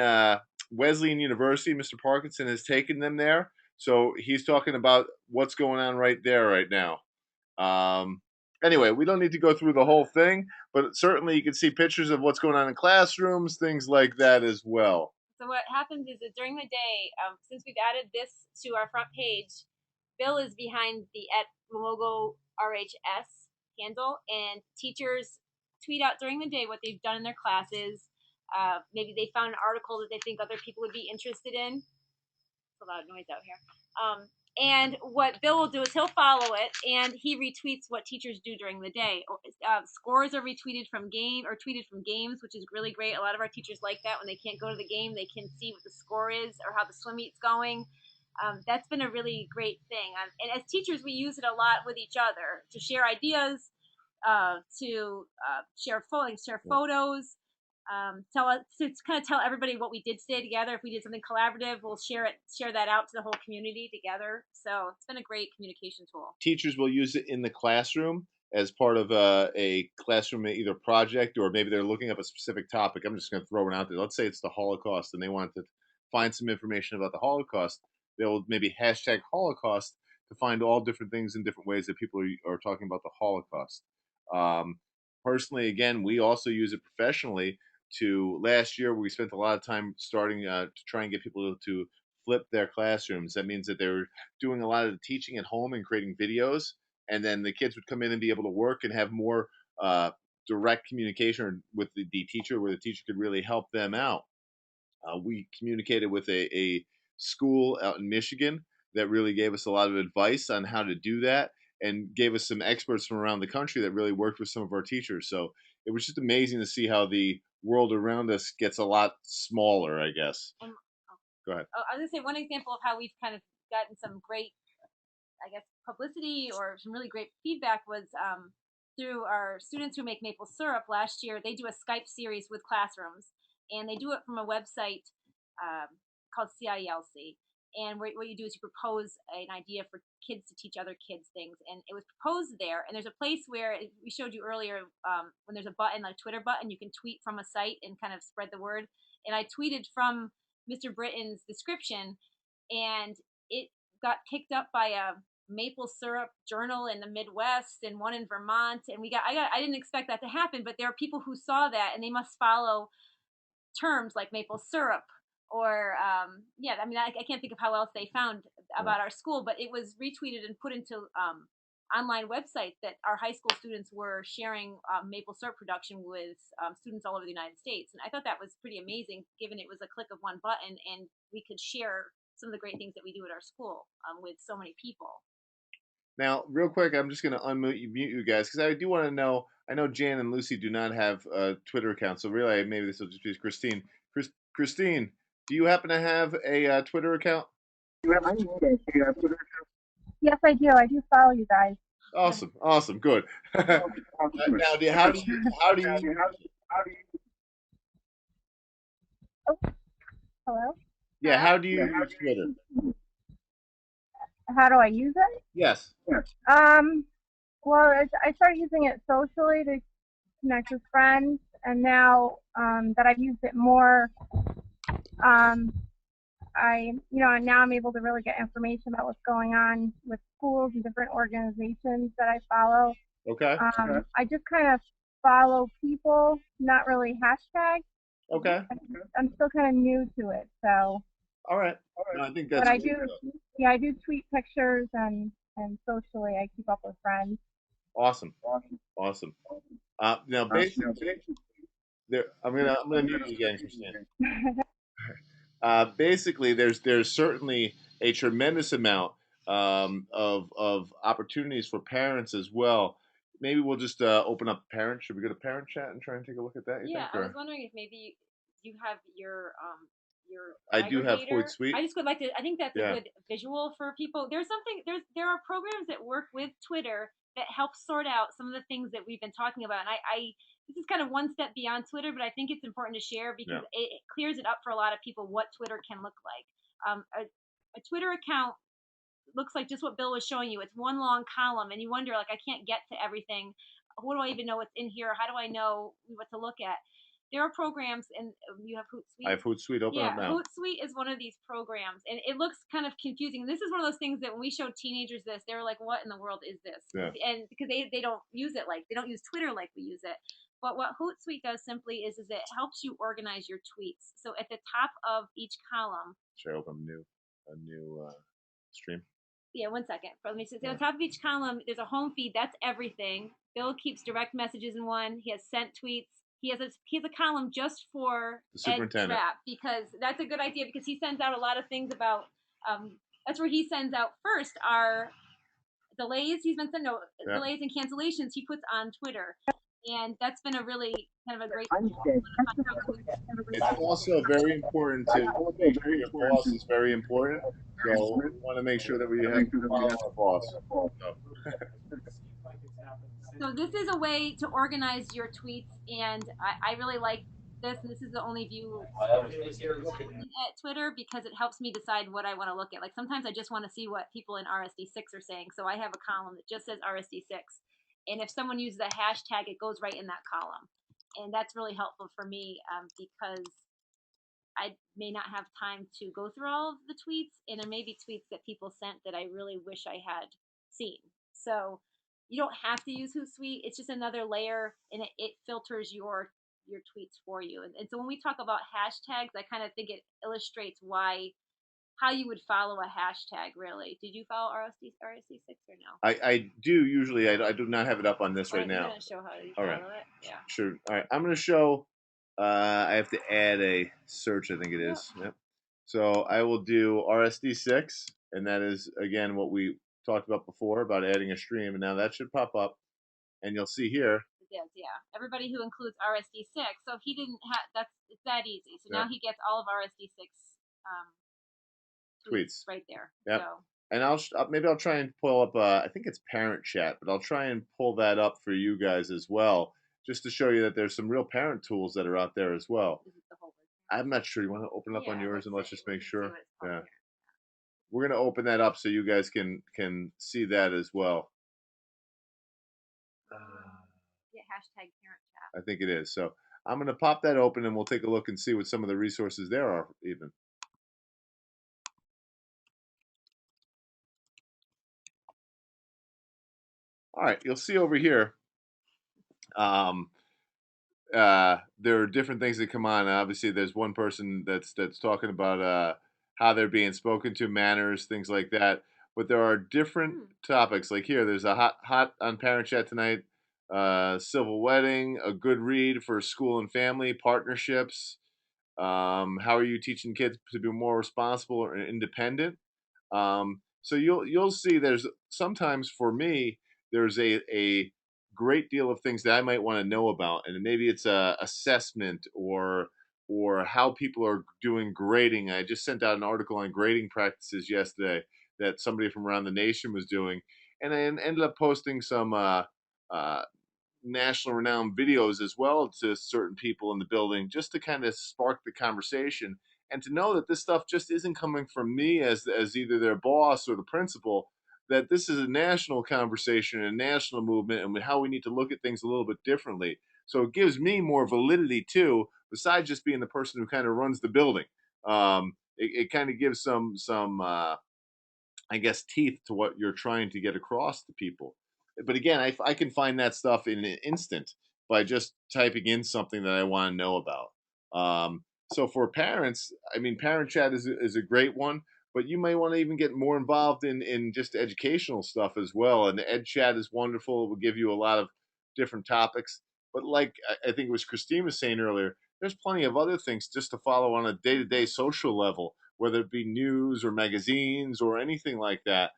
Wesleyan University. Mr. Parkinson has taken them there. So he's talking about what's going on right there right now. Anyway, we don't need to go through the whole thing, but certainly you can see pictures of what's going on in classrooms, things like that as well. So what happens is that during the day, since we've added this to our front page, Bill is behind the @Wamogo RHS handle, and teachers tweet out during the day what they've done in their classes. Maybe they found an article that they think other people would be interested in. It's a loud noise out here. And what Bill will do is he'll follow it, and he retweets what teachers do during the day. Scores are retweeted from tweeted from games, which is really great. A lot of our teachers like that. When they can't go to the game, they can see what the score is or how the swim meet's going. That's been a really great thing. And as teachers, we use it a lot with each other to share ideas, to share photos, to kind of tell everybody what we did today together. If we did something collaborative, we'll share that out to the whole community together. So it's been a great communication tool. Teachers will use it in the classroom as part of a classroom either project, or maybe they're looking up a specific topic. I'm just going to throw one out there. Let's say it's the Holocaust and they want to find some information about the Holocaust. They'll maybe hashtag Holocaust to find all different things in different ways that people are talking about the Holocaust. Personally, again, we also use it professionally. Last year, we spent a lot of time starting to try and get people to flip their classrooms. That means that they're doing a lot of the teaching at home and creating videos, and then the kids would come in and be able to work and have more direct communication with the teacher, where the teacher could really help them out. We communicated with a school out in Michigan that really gave us a lot of advice on how to do that, and gave us some experts from around the country that really worked with some of our teachers. So it was just amazing to see how the world around us gets a lot smaller, I guess. Go ahead. I was going to say one example of how we've kind of gotten some great, I guess, publicity or some really great feedback was through our students who make maple syrup. Last year, they do a Skype series with classrooms, and they do it from a website called CIELC. And what you do is you propose an idea for kids to teach other kids things, and it was proposed there. And there's a place where we showed you earlier, when there's a button, like a Twitter button, you can tweet from a site and kind of spread the word. And I tweeted from Mr. Britton's description, and it got picked up by a maple syrup journal in the Midwest and one in Vermont. And I didn't expect that to happen, but there are people who saw that, and they must follow terms like maple syrup. Or I mean, I can't think of how else they found about our school, but it was retweeted and put into online websites that our high school students were sharing maple syrup production with students all over the United States. And I thought that was pretty amazing, given it was a click of one button, and we could share some of the great things that we do at our school with so many people. Now, real quick, I'm just going to unmute you guys, because I do want to know. I know Jan and Lucy do not have a Twitter account, so really, maybe this will just be Christine. Christine, do you happen to have a Twitter account? Yes, I do. I do follow you guys. Awesome, good. Now, how do you? Oh, hello. Yeah, how do you use Twitter? How do I use it? Yes. Well, I started using it socially to connect with friends, and now that I've used it more, now I'm able to really get information about what's going on with schools and different organizations that I follow. Okay. I just kind of follow people, not really hashtag. Okay. I'm still kind of new to it, so. All right. No, I think that's. But I do tweet pictures, and socially I keep up with friends. Awesome. Now, basically, I'm gonna mute you again, Christine. Basically, there's certainly a tremendous amount of opportunities for parents as well. Maybe we'll just open up parent. Should we go to parent chat and try and take a look at that? I was wondering if maybe you have your I do have Hootsuite. I just would like to. I think that's a good visual for people. There are programs that work with Twitter that helps sort out some of the things that we've been talking about. And I this is kind of one step beyond Twitter, but I think it's important to share because it clears it up for a lot of people what Twitter can look like. A Twitter account looks like just what Bill was showing you. It's one long column, and you wonder, like, I can't get to everything. What do I even know what's in here? How do I know what to look at? There are programs, and you have Hootsuite. I have Hootsuite open up now. Hootsuite is one of these programs, and it looks kind of confusing. This is one of those things that when we showed teenagers this, they were like, "What in the world is this?" Yeah. And because they don't use it like they don't use Twitter like we use it. But what Hootsuite does simply is it helps you organize your tweets. So at the top of each column. Should I open a new stream? Yeah, 1 second. Let me see. On top of each column, there's a home feed. That's everything. Bill keeps direct messages in one. He has sent tweets. He has a column just for the superintendent because that's a good idea because he sends out a lot of things about. That's where he sends out first our delays. He's been sending delays and cancellations. He puts on Twitter, and that's been a really kind of a great. It's also very important to make sure your boss is very important. So we want to make sure that we have to follow our boss. So this is a way to organize your tweets, and I really like this. And this is the only view at Twitter because it helps me decide what I want to look at. Like sometimes I just want to see what people in RSD6 are saying. So I have a column that just says RSD6, and if someone uses a hashtag, it goes right in that column, and that's really helpful for me because I may not have time to go through all of the tweets, and there may be tweets that people sent that I really wish I had seen. So you don't have to use Hootsuite. It's just another layer, and it filters your tweets for you. And so when we talk about hashtags, I kind of think it illustrates how you would follow a hashtag. Really, did you follow RSD6 or no? I do usually. I do not have it up on this right now. I'm going to show how you follow it. Yeah. Sure. All right. I'm going to show. I have to add a search. I think it is. Yep. So I will do RSD6, and that is again what we talked about before about adding a stream, and now that should pop up, and you'll see here. It is, yeah. Everybody who includes RSD6, so he didn't have it's that easy. So now he gets all of RSD6 tweets right there. Yep. So. And maybe I'll try and pull up. I think it's Parent Chat, but I'll try and pull that up for you guys as well, just to show you that there's some real parent tools that are out there as well. I'm not sure. You want to open up on yours and let's just make sure. Yeah. We're going to open that up so you guys can see that as well. Yeah, hashtag Parent Chat. I think it is. So I'm going to pop that open and we'll take a look and see what some of the resources there are even. All right, you'll see over here. There are different things that come on. Obviously, there's one person that's talking about how they're being spoken to, manners, things like that. But there are different topics. Like here, there's a hot on Parent Chat tonight. Civil wedding, a good read for school and family, partnerships. How are you teaching kids to be more responsible and independent? So you'll see. There's sometimes for me there's a great deal of things that I might want to know about, and maybe it's a assessment or how people are doing grading. I just sent out an article on grading practices yesterday that somebody from around the nation was doing, and I ended up posting some national renowned videos as well to certain people in the building just to kind of spark the conversation and to know that this stuff just isn't coming from me as either their boss or the principal, that this is a national conversation, a national movement, and how we need to look at things a little bit differently. So it gives me more validity too, besides just being the person who kind of runs the building. It kind of gives some I guess, teeth to what you're trying to get across to people. But again, I can find that stuff in an instant by just typing in something that I want to know about. So for parents, I mean, Parent Chat is a great one, but you may want to even get more involved in just educational stuff as well. And Ed Chat is wonderful. It will give you a lot of different topics. But like I think it was Christine was saying earlier, there's plenty of other things just to follow on a day-to-day social level, whether it be news or magazines or anything like that.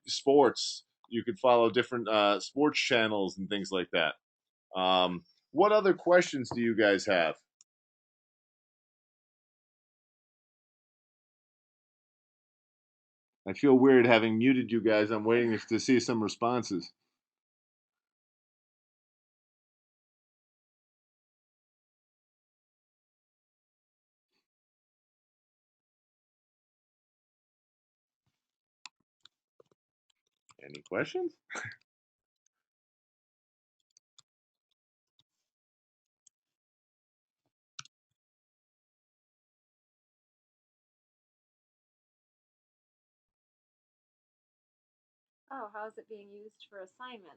Sports. You could follow different sports channels and things like that. What other questions do you guys have? I feel weird having muted you guys. I'm waiting to see some responses. Any questions? Oh, how is it being used for assignments?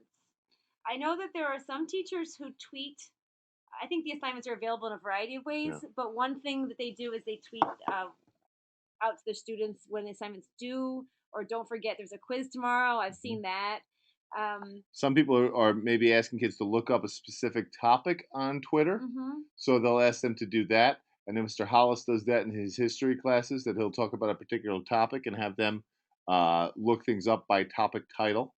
I know that there are some teachers who tweet. I think the assignments are available in a variety of ways, Yeah. but one thing that they do is they tweet out to their students when the assignment's due, or don't forget there's a quiz tomorrow. I've seen that. Some people are maybe asking kids to look up a specific topic on Twitter, Mhm. so they'll ask them to do that. And then Mr. Hollis does that in his history classes, that he'll talk about a particular topic and have them look things up by topic title.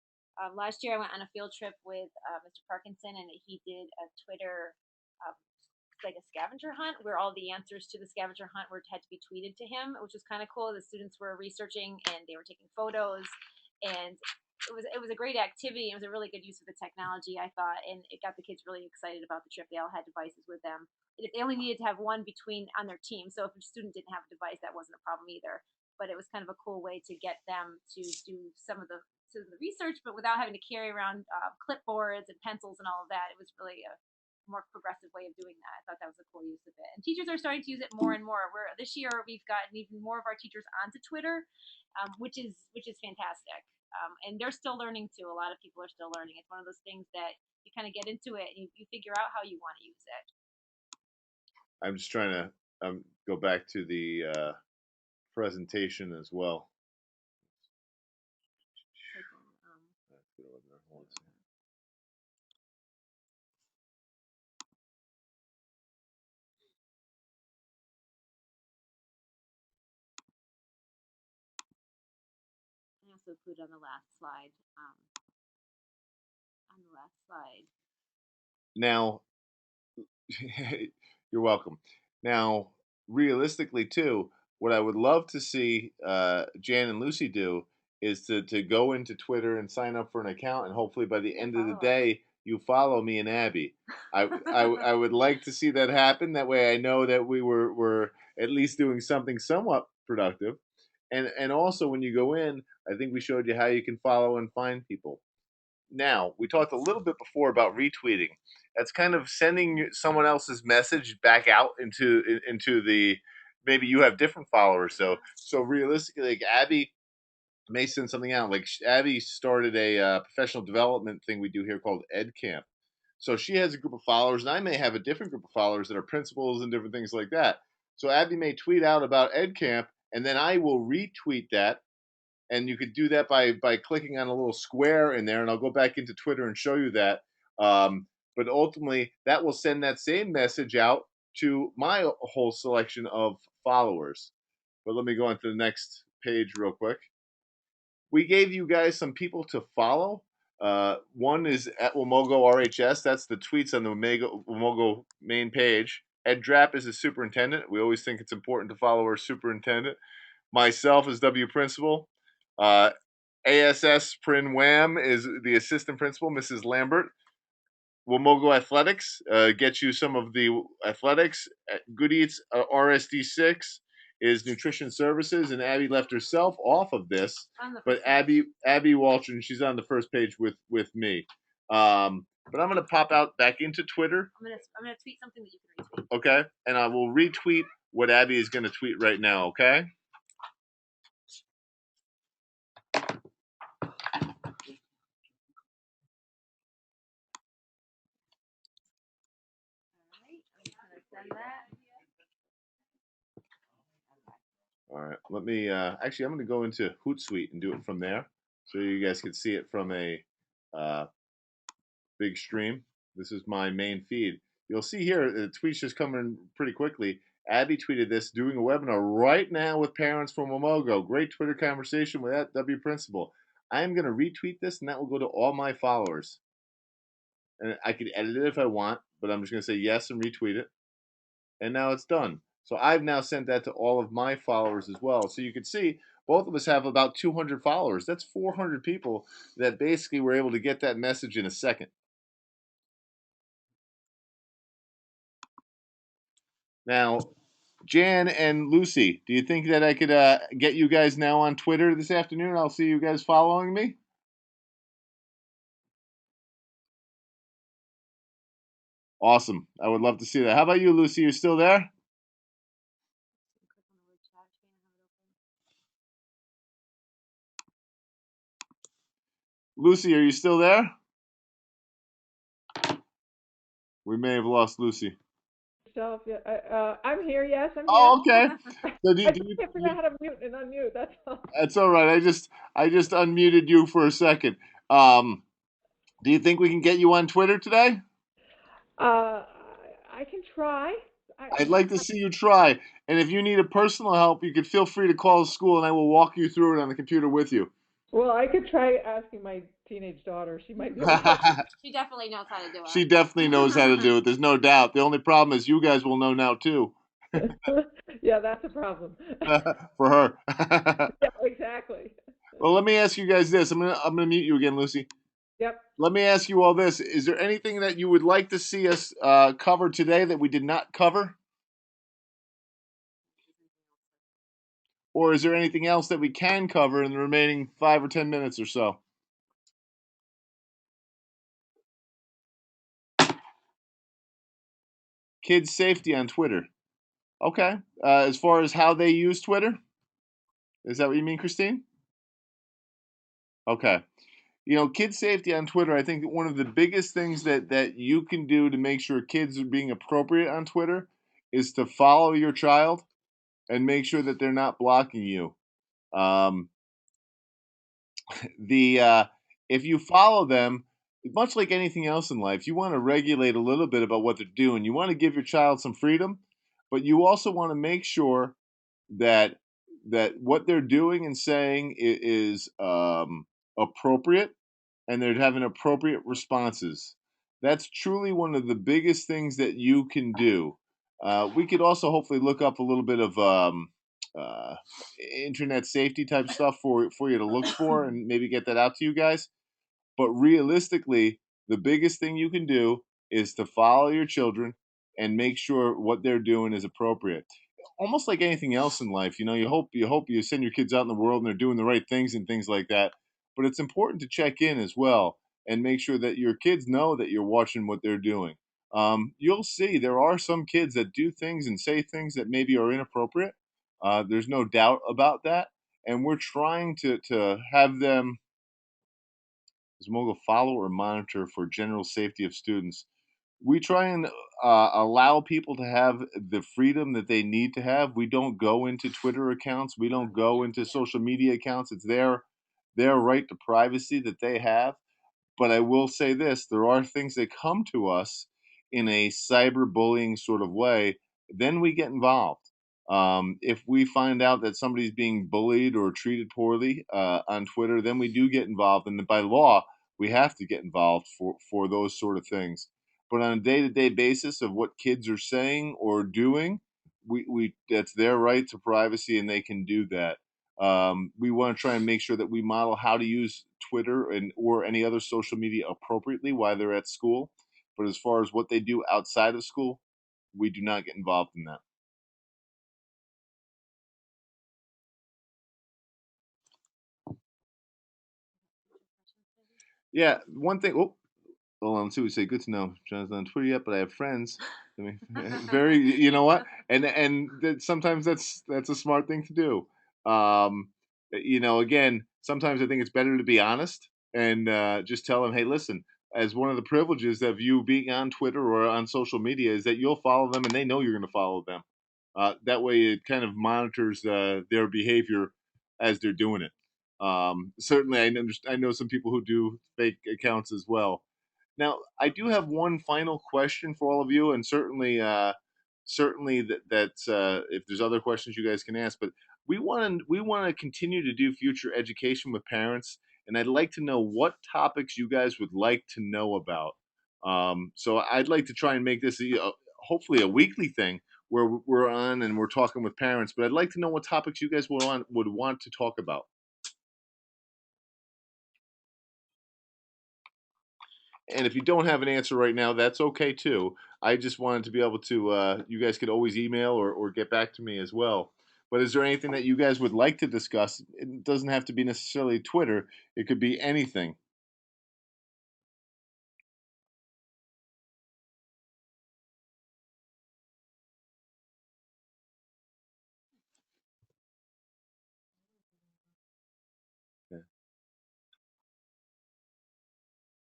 Last year, I went on a field trip with Mr. Parkinson, and he did a Twitter, uh, like a scavenger hunt, where all the answers to the scavenger hunt had to be tweeted to him, which was kind of cool. The students were researching and they were taking photos, and it was a great activity. It was a really good use of the technology, I thought, and it got the kids really excited about the trip. They all had devices with them. If they only needed to have one between on their team, so if a student didn't have a device, that wasn't a problem either. But it was kind of a cool way to get them to do some of the research, but without having to carry around clipboards and pencils and all of that. It was really a more progressive way of doing that. I thought that was a cool use of it. And teachers are starting to use it more and more. This year we've gotten even more of our teachers onto Twitter, which is fantastic. And they're still learning too. A lot of people are still learning. It's one of those things that you kind of get into it and you figure out how you want to use it. I'm just trying to go back to the presentation as well. I also put on the last slide. Now, you're welcome. Now, realistically, too, what I would love to see Jan and Lucy do is to go into Twitter and sign up for an account, and hopefully by the end of the day, you follow me and Abby. I would like to see that happen. That way, I know that we were at least doing something somewhat productive. And also, when you go in, I think we showed you how you can follow and find people. Now, we talked a little bit before about retweeting. That's kind of sending someone else's message back out into the, maybe you have different followers. So realistically, like Abby may send something out. Like Abby started a professional development thing we do here called Ed Camp. So she has a group of followers, and I may have a different group of followers that are principals and different things like that. So Abby may tweet out about Ed Camp, and then I will retweet that, and you could do that by clicking on a little square in there, and I'll go back into Twitter and show you that. But ultimately, that will send that same message out to my whole selection of followers. But let me go on to the next page real quick. We gave you guys some people to follow. One is at Wamogo RHS. That's the tweets on the Wamogo main page. Ed Drapp is the superintendent. We always think it's important to follow our superintendent. Myself as W principal. ASS Prin Wham is the assistant principal, Mrs. Lambert. Wamogo Athletics gets you some of the athletics. Good Eats RSD6 is nutrition services, and Abby left herself off of this. But Abby Walton, she's on the first page with me. But I'm gonna pop out back into Twitter. I'm gonna tweet something that you can retweet. Okay, and I will retweet what Abby is gonna tweet right now. Okay. Send that. All right, let me actually, I'm going to go into Hootsuite and do it from there so you guys can see it from a big stream. This is my main feed. You'll see here the tweets just coming pretty quickly. Abby tweeted this, doing a webinar right now with parents from Wamogo. Great Twitter conversation with that W principal. I am going to retweet this, and that will go to all my followers. And I can edit it if I want, but I'm just going to say yes and retweet it. And now it's done. So I've now sent that to all of my followers as well. So you can see both of us have about 200 followers. That's 400 people that basically were able to get that message in a second. Now, Jan and Lucy, do you think that I could get you guys now on Twitter this afternoon? I'll see you guys following me. Awesome. I would love to see that. How about you, Lucy? You still there? Lucy, are you still there? We may have lost Lucy. Stuff, yeah, I'm here, yes, I'm here. Oh, okay. So I just can't figure out how to mute and unmute, that's all. that's all right. I just unmuted you for a second. Do you think we can get you on Twitter today? Uh, I can try. I'd like to see you try. And if you need a personal help, you could feel free to call the school and I will walk you through it on the computer with you. Well, I could try asking my teenage daughter. She might be able to. She definitely knows how to do it. She definitely knows how to do it. There's no doubt. The only problem is you guys will know now too. Yeah, that's a problem. For her. Yeah, exactly. Well, let me ask you guys this. I'm gonna mute you again, Lucy. Yep. Let me ask you all this. Is there anything that you would like to see us cover today that we did not cover? Or is there anything else that we can cover in the remaining 5 or 10 minutes or so? Kids' safety on Twitter. Okay. As far as how they use Twitter? Is that what you mean, Christine? Okay. Kids' safety on Twitter, I think one of the biggest things that you can do to make sure kids are being appropriate on Twitter is to follow your child and make sure that they're not blocking you. Um, if you follow them, much like anything else in life, you want to regulate a little bit about what they're doing. You want to give your child some freedom, but you also want to make sure that what they're doing and saying is appropriate and they're having appropriate responses. That's truly one of the biggest things that you can do. We could also hopefully look up a little bit of uh, internet safety type stuff for you to look for and maybe get that out to you guys. But realistically, the biggest thing you can do is to follow your children and make sure what they're doing is appropriate. Almost like anything else in life, you hope you send your kids out in the world and they're doing the right things and things like that. But it's important to check in as well and make sure that your kids know that you're watching what they're doing. You'll see there are some kids that do things and say things that maybe are inappropriate. There's no doubt about that, and we're trying to have them as Mogul follow or monitor for general safety of students. We try and allow people to have the freedom that they need to have. We don't go into Twitter accounts. We don't go into social media accounts. It's their right to privacy that they have. But I will say this, there are things that come to us in a cyberbullying sort of way, then we get involved. If we find out that somebody's being bullied or treated poorly on Twitter, then we do get involved. And by law, we have to get involved for those sort of things. But on a day to day basis of what kids are saying or doing, we that's their right to privacy and they can do that. We want to try and make sure that we model how to use Twitter and or any other social media appropriately while they're at school. But as far as what they do outside of school, we do not get involved in that. Yeah, one thing. Oh, hold on. See what we say. Good to know. John's not on Twitter yet, but I have friends. I mean, very. You know what? And sometimes that's a smart thing to do. Again, sometimes I think it's better to be honest and just tell them, hey, listen. As one of the privileges of you being on Twitter or on social media is that you'll follow them and they know you're going to follow them. That way, it kind of monitors their behavior as they're doing it. Certainly, I know some people who do fake accounts as well. Now, I do have one final question for all of you, and certainly that if there's other questions you guys can ask, but we want to continue to do future education with parents, and I'd like to know what topics you guys would like to know about. So I'd like to try and make this hopefully a weekly thing where we're on and we're talking with parents, but I'd like to know what topics you guys would want to talk about. And if you don't have an answer right now, that's okay too. I just wanted to be able to, you guys could always email or get back to me as well. But is there anything that you guys would like to discuss? It doesn't have to be necessarily Twitter, it could be anything.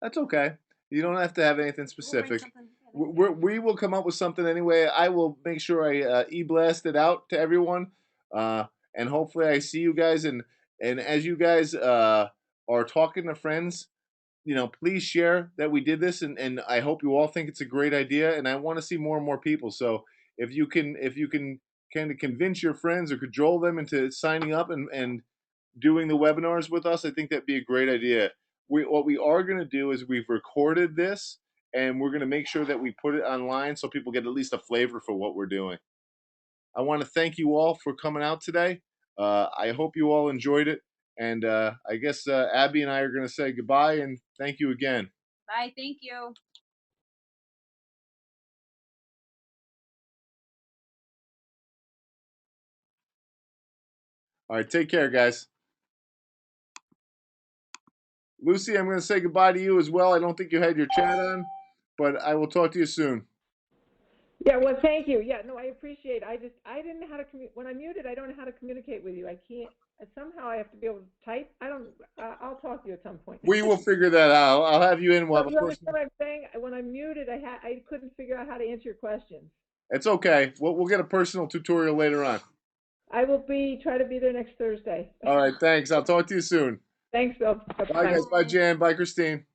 That's okay. You don't have to have anything We'll bring specific. something. Yeah, next year. We will come up with something anyway. I will make sure I e-blast it out to everyone, uh, and hopefully I see you guys. And as you guys are talking to friends, please share that we did this, and I hope you all think it's a great idea. And I want to see more and more people. So if you can kind of convince your friends or cajole them into signing up and doing the webinars with us, I think that'd be a great idea. What we are going to do is we've recorded this and we're going to make sure that we put it online so people get at least a flavor for what we're doing. I want to thank you all for coming out today. I hope you all enjoyed it. And I guess Abby and I are going to say goodbye and thank you again. Bye. Thank you. All right, take care, guys. Lucy, I'm going to say goodbye to you as well. I don't think you had your chat on, but I will talk to you soon. Yeah, well, thank you. Yeah, no, I appreciate it. I didn't know how to when I'm muted, I don't know how to communicate with you. I can't, somehow I have to be able to type. I'll talk to you at some point. We will figure that out. I'll have you in. We'll have You a understand what I'm saying? When I'm muted, I couldn't figure out how to answer your questions. It's okay. We'll get a personal tutorial later on. I will try to be there next Thursday. All right, thanks. I'll talk to you soon. Thanks, Bill. Bye, guys. Bye, Jan. Bye, Christine.